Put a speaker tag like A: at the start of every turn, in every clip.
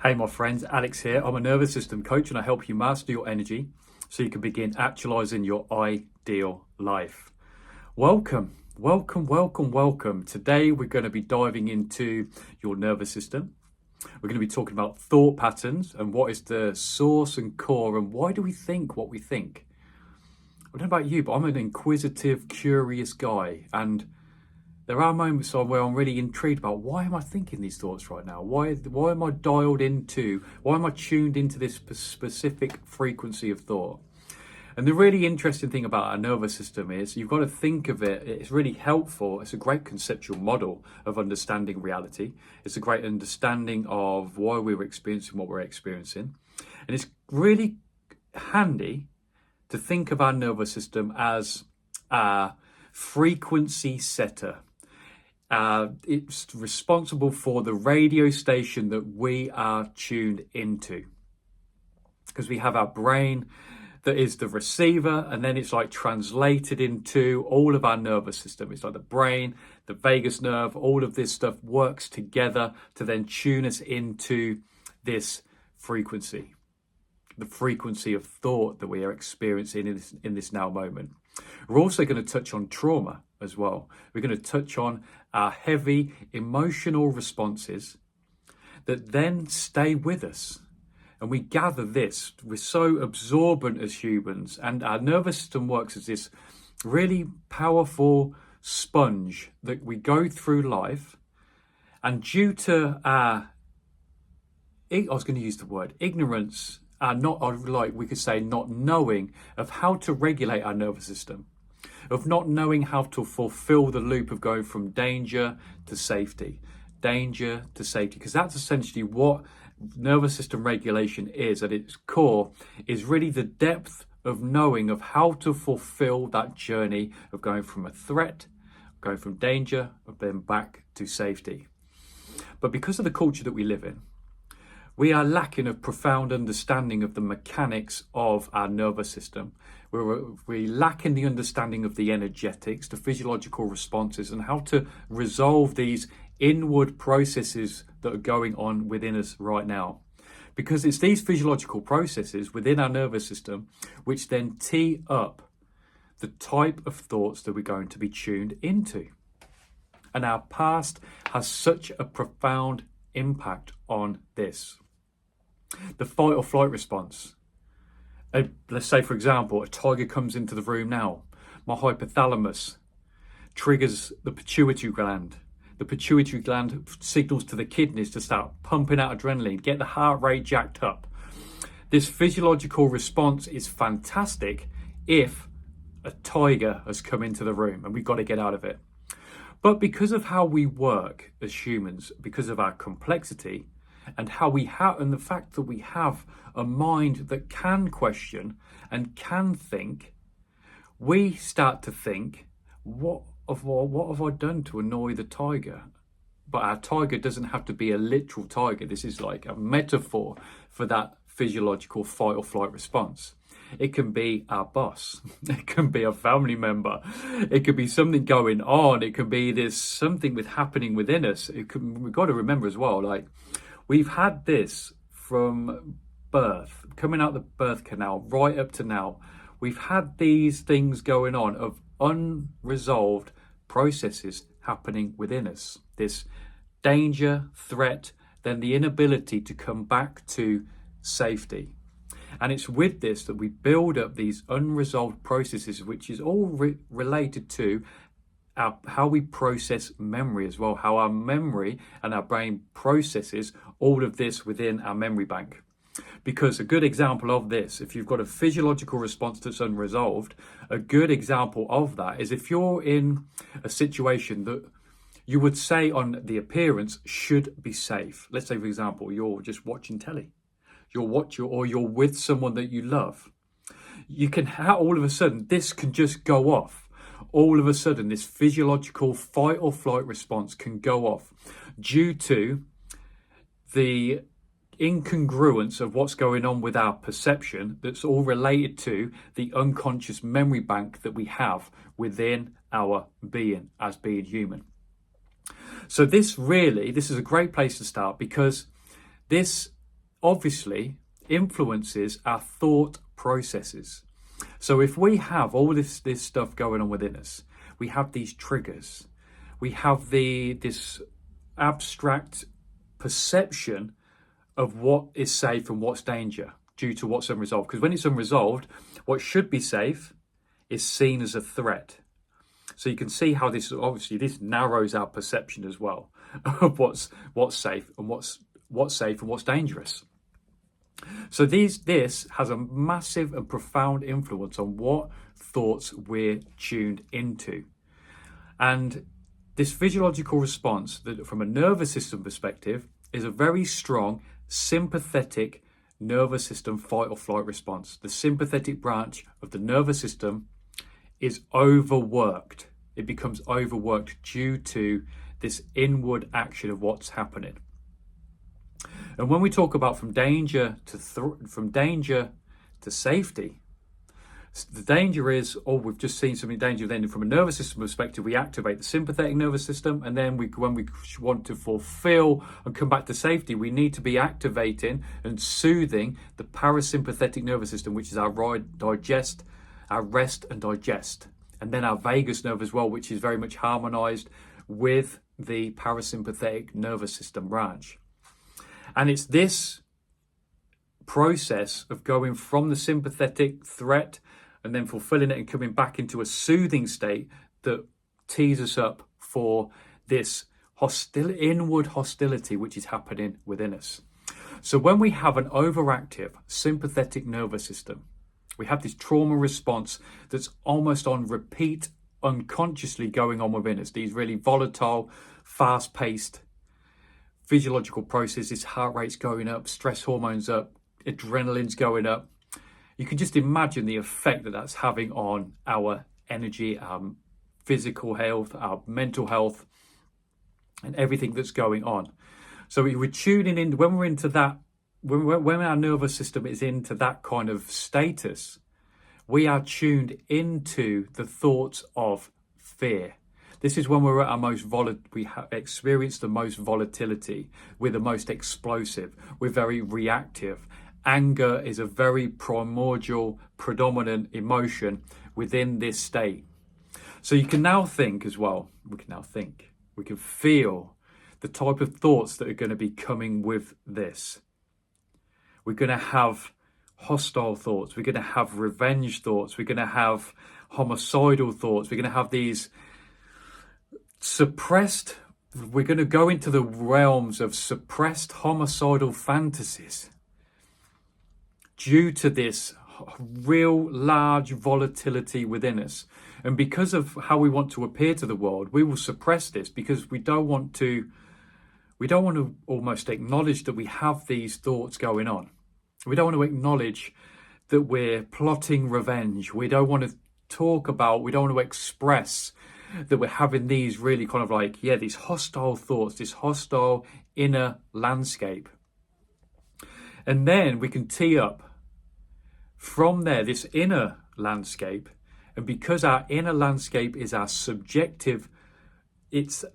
A: Hey my friends, Alex here. I'm a nervous system coach and I help you master your energy so you can begin actualizing your ideal life. Welcome. Today we're going to be diving into your nervous system. We're going to be talking about thought patterns and what is the source and core and why do we think what we think. I don't know about you, but I'm an inquisitive, curious guy, and there are moments where I'm really intrigued about why am I thinking these thoughts right now? Why am I dialed into, why am I tuned into this specific frequency of thought? And the really interesting thing about our nervous system is you've got to think of it, it's really helpful. It's a great conceptual model of understanding reality. It's a great understanding of why we're experiencing what we're experiencing. And it's really handy to think of our nervous system as a frequency setter. It's responsible for the radio station that we are tuned into, because we have our brain that is the receiver, and then it's like translated into all of our nervous system. It's like the brain, the vagus nerve, all of this stuff works together to then tune us into this frequency, the frequency of thought that we are experiencing in this now moment. We're also going to touch on trauma as well. We're going to touch on our heavy emotional responses that then stay with us. And we gather this. We're so absorbent as humans, and our nervous system works as this really powerful sponge that we go through life. And due to our, I was going to use the word ignorance, we could say not knowing of how to regulate our nervous system, of not knowing how to fulfill the loop of going from danger to safety, because that's essentially what nervous system regulation is at its core, is really the depth of knowing of how to fulfill that journey of going from a threat, going from danger, of then back to safety. But because of the culture that we live in, we are lacking a profound understanding of the mechanics of our nervous system. We're lacking the understanding of the energetics, the physiological responses, and how to resolve these inward processes that are going on within us right now. Because it's these physiological processes within our nervous system which then tee up the type of thoughts that we're going to be tuned into. And our past has such a profound impact on this. The fight or flight response. Let's say, for example, a tiger comes into the room now. My hypothalamus triggers the pituitary gland. The pituitary gland signals to the kidneys to start pumping out adrenaline, get the heart rate jacked up. This physiological response is fantastic if a tiger has come into the room and we've got to get out of it. But because of how we work as humans, because of our complexity, and how and the fact that we have a mind that can question and can think, we start to think, what have I done to annoy the tiger? But our tiger doesn't have to be a literal tiger. This is like a metaphor for that physiological fight or flight response. It can be our boss. It can be a family member. It could be something going on. It could be there's something happening within us. We've got to remember as well, like, we've had this from birth, coming out the birth canal right up to now. We've had these things going on of unresolved processes happening within us. This danger, threat, then the inability to come back to safety. And it's with this that we build up these unresolved processes, which is all related to how we process memory as well, how our memory and our brain processes all of this within our memory bank. Because a good example of this, if you've got a physiological response that's unresolved, a good example of that is if you're in a situation that you would say on the appearance should be safe. Let's say, for example, you're just watching telly, or you're with someone that you love. You can all of a sudden, this can just go off. All of a sudden, this physiological fight or flight response can go off due to the incongruence of what's going on with our perception that's all related to the unconscious memory bank that we have within our being as being human. So this is a great place to start, because this obviously influences our thought processes. So if we have all this stuff going on within us, we have these triggers, we have this abstract perception of what is safe and what's danger due to what's unresolved. Because when it's unresolved, what should be safe is seen as a threat. So you can see how this narrows our perception as well of what's safe and what's safe and what's dangerous. So this has a massive and profound influence on what thoughts we're tuned into. And this physiological response, that from a nervous system perspective, is a very strong sympathetic nervous system fight or flight response. The sympathetic branch of the nervous system is overworked. It becomes overworked due to this inward action of what's happening. And when we talk about from danger to safety, the danger is, we've just seen something dangerous. Then from a nervous system perspective, we activate the sympathetic nervous system. And then when we want to fulfill and come back to safety, we need to be activating and soothing the parasympathetic nervous system, which is our rest and digest. And then our vagus nerve as well, which is very much harmonized with the parasympathetic nervous system branch. And it's this process of going from the sympathetic threat and then fulfilling it and coming back into a soothing state that tees us up for this inward hostility which is happening within us. So when we have an overactive sympathetic nervous system, we have this trauma response that's almost on repeat, unconsciously going on within us. These really volatile, fast-paced physiological processes, heart rate's going up, stress hormones up, adrenaline's going up. You can just imagine the effect that that's having on our energy, our physical health, our mental health, and everything that's going on. So we're tuning in when we're into that. When our nervous system is into that kind of status, we are tuned into the thoughts of fear. This is when we're at our most we experience the most volatility. We're the most explosive. We're very reactive. Anger is a very primordial, predominant emotion within this state. So you can now think as well. We can feel the type of thoughts that are going to be coming with this. We're going to have hostile thoughts. We're going to have revenge thoughts. We're going to have homicidal thoughts. We're going to have these suppressed. We're going to go into the realms of suppressed homicidal fantasies due to this real large volatility within us. And because of how we want to appear to the world, we will suppress this because we don't want to almost acknowledge that we have these thoughts going on. We don't want to acknowledge that we're plotting revenge. We don't want to express that we're having these really kind of these hostile thoughts, this hostile inner landscape. And then we can tee up from there this inner landscape. And because our inner landscape is our subjective, it's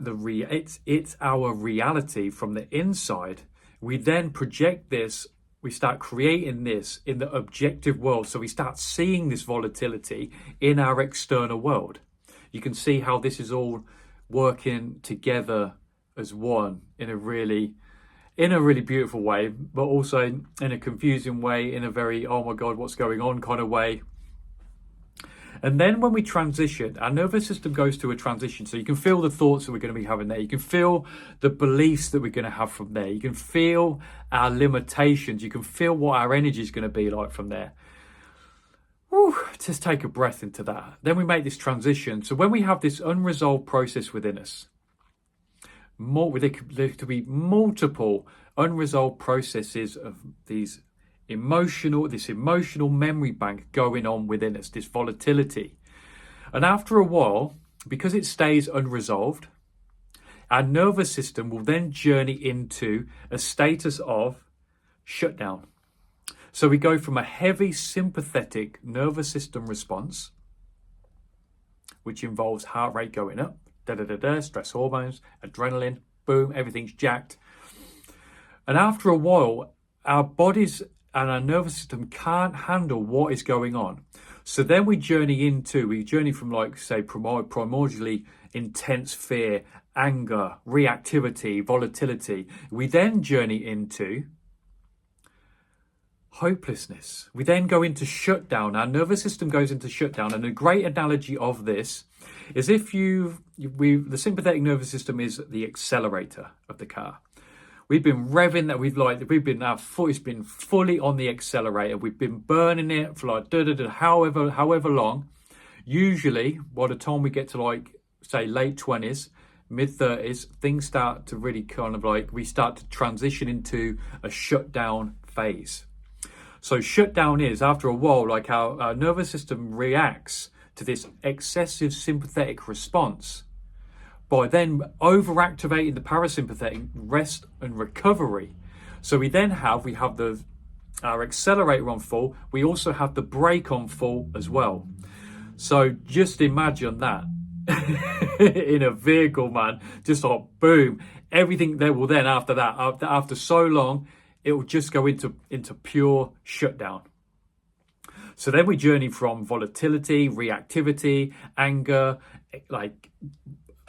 A: our reality from the inside, we then project this. We start creating this in the objective world. So we start seeing this volatility in our external world. You can see how this is all working together as one in a really beautiful way, but also in a confusing way, in a very, oh my God, what's going on kind of way. And then when we transition, our nervous system goes through a transition. So you can feel the thoughts that we're going to be having there. You can feel the beliefs that we're going to have from there. You can feel our limitations. You can feel what our energy is going to be like from there. Whew, just take a breath into that. Then we make this transition. So when we have this unresolved process within us, there could be multiple unresolved processes of this emotional memory bank going on within us, this volatility. And after a while, because it stays unresolved, our nervous system will then journey into a status of shutdown. So we go from a heavy sympathetic nervous system response, which involves heart rate going up, stress hormones, adrenaline, boom, everything's jacked. And after a while, our bodies and our nervous system can't handle what is going on. So then we journey from, like, say, primordially intense fear, anger, reactivity, volatility. We then journey into hopelessness. We then go into shutdown. Our nervous system goes into shutdown. And a great analogy of this is if the sympathetic nervous system is the accelerator of the car. We've been revving that. Our foot has been fully on the accelerator. We've been burning it for like however long. Usually, by the time we get to, like, say, late 20s, mid 30s, things start to really we start to transition into a shutdown phase. So shutdown is, after a while, like our nervous system reacts to this excessive sympathetic response by then overactivating the parasympathetic rest and recovery. So we have our accelerator on full. We also have the brake on full as well. So just imagine that in a vehicle, man, just like boom, everything there will then after that, after so long, it will just go into pure shutdown. So then we journey from volatility, reactivity, anger, like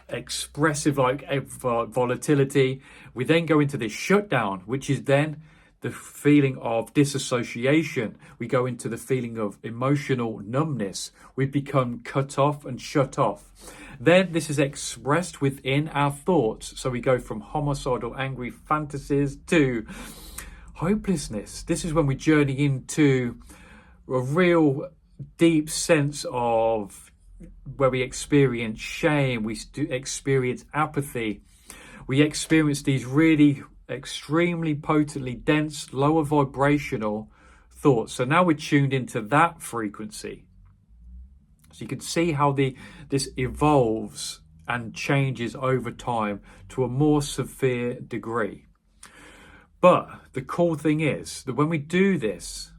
A: expressive, like volatility. We then go into this shutdown, which is then the feeling of disassociation. We go into the feeling of emotional numbness. We become cut off and shut off. Then this is expressed within our thoughts. So we go from homicidal, angry fantasies to hopelessness. This is when we journey into a real deep sense of where we experience shame, we experience apathy, we experience these really extremely potently dense, lower vibrational thoughts. So now we're tuned into that frequency. So you can see how this evolves and changes over time to a more severe degree. But the cool thing is that when we do this,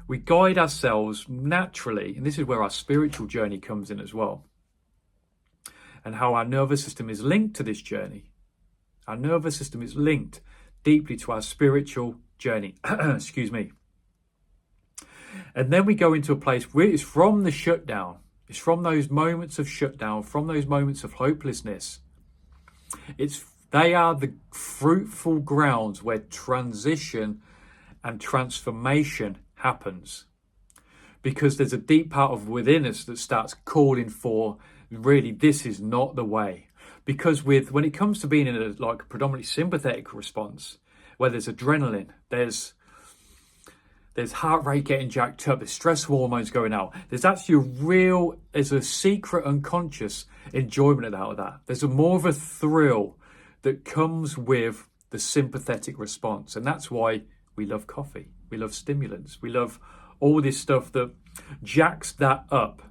A: we guide ourselves naturally, and this is where our spiritual journey comes in as well, and how our nervous system is linked to this journey. Our nervous system is linked deeply to our spiritual journey. Excuse me. And then we go into a place where it's from the shutdown. It's from those moments of shutdown, from those moments of hopelessness. They are the fruitful grounds where transition and transformation happens, because there's a deep part of within us that starts calling for, really, this is not the way. Because when it comes to being in a predominantly sympathetic response, where there's adrenaline, there's heart rate getting jacked up, there's stress hormones going out, there's actually there's a secret unconscious enjoyment out of that. There's more of a thrill that comes with the sympathetic response. And that's why we love coffee. We love stimulants. We love all this stuff that jacks that up.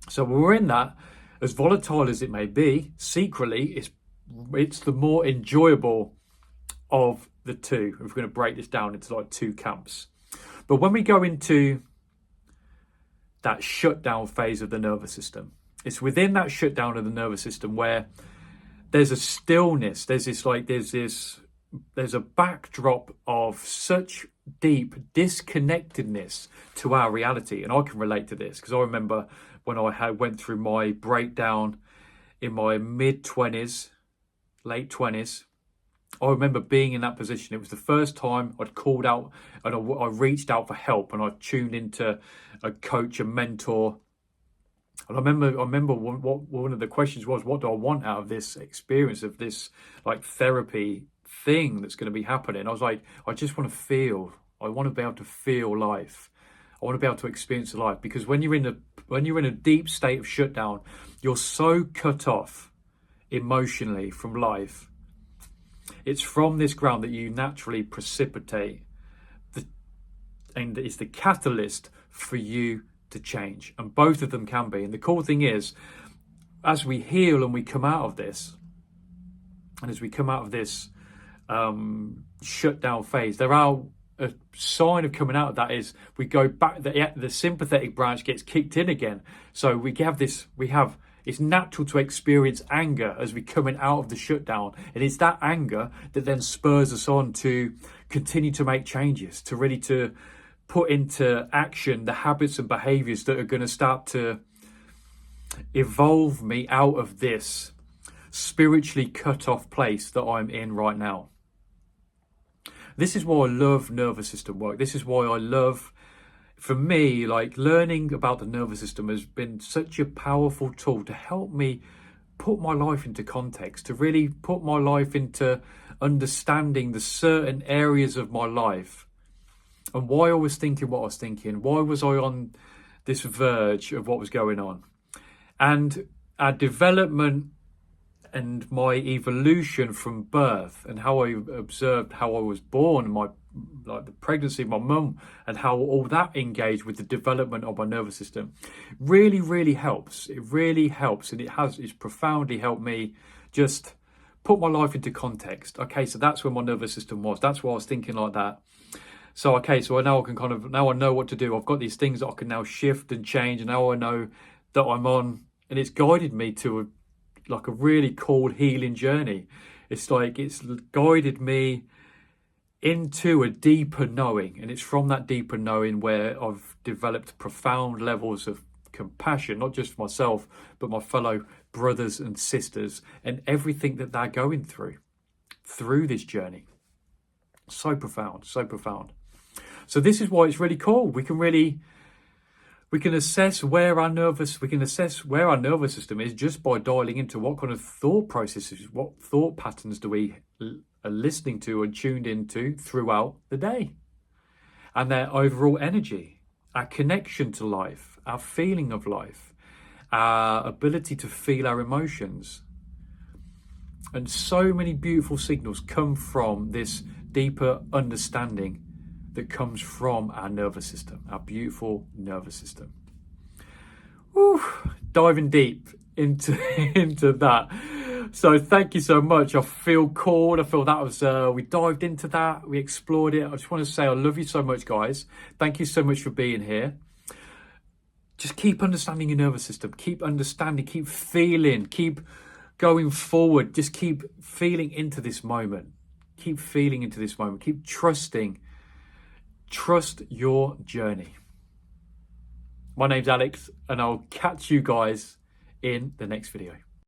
A: So when we're in that, as volatile as it may be, secretly, it's the more enjoyable of the two. If we're going to break this down into like two camps. But when we go into that shutdown phase of the nervous system, it's within that shutdown of the nervous system where there's a stillness. There's a backdrop of such deep disconnectedness to our reality. And I can relate to this because I remember when I went through my breakdown in my mid-20s, late 20s, I remember being in that position. It was the first time I'd called out and I reached out for help, and I tuned into a coach, a mentor. And I remember one of the questions was, what do I want out of this experience, of this like therapy thing that's going to be happening? I was like, I just want to feel. I want to be able to feel life. I want to be able to experience life, because when you're in a deep state of shutdown, you're so cut off emotionally from life. It's from this ground that you naturally precipitate, and it's the catalyst for you to change. And both of them can be. And the cool thing is, as we heal and we come out of this, and as we come out of this shutdown phase, there are a sign of coming out of that is we go back, the sympathetic branch gets kicked in again. So it's natural to experience anger as we're coming out of the shutdown. And it's that anger that then spurs us on to continue to make changes, to really to put into action the habits and behaviors that are going to start to evolve me out of this spiritually cut off place that I'm in right now. This is why I love nervous system work. This is why I love, for me, like learning about the nervous system has been such a powerful tool to help me put my life into context, to really put my life into understanding the certain areas of my life and why I was thinking what I was thinking. Why was I on this verge of what was going on? And our development and my evolution from birth and how I observed how I was born, the pregnancy of my mum, and how all that engaged with the development of my nervous system really, really helps. It really helps, and it's profoundly helped me just put my life into context. Okay, so that's where my nervous system was. That's why I was thinking like that. So okay, so now I know what to do. I've got these things that I can now shift and change, and now I know that I'm on, and it's guided me to a really cool healing journey. It's guided me into a deeper knowing, and it's from that deeper knowing where I've developed profound levels of compassion, not just for myself, but my fellow brothers and sisters and everything that they're going through this journey. So profound, so profound. So this is why it's really cool. We can assess where our nervous system is just by dialing into what kind of thought processes, what thought patterns do we are listening to and tuned into throughout the day, and their overall energy, our connection to life, our feeling of life, our ability to feel our emotions. And so many beautiful signals come from this deeper understanding that comes from our nervous system, our beautiful nervous system. Whew, diving deep into that. So thank you so much. I feel called. I feel that was, we dived into that. We explored it. I just want to say I love you so much, guys. Thank you so much for being here. Just keep understanding your nervous system. Keep understanding, keep feeling, keep going forward. Just keep feeling into this moment. Keep feeling into this moment. Keep trusting. Trust your journey. My name's Alex, and I'll catch you guys in the next video.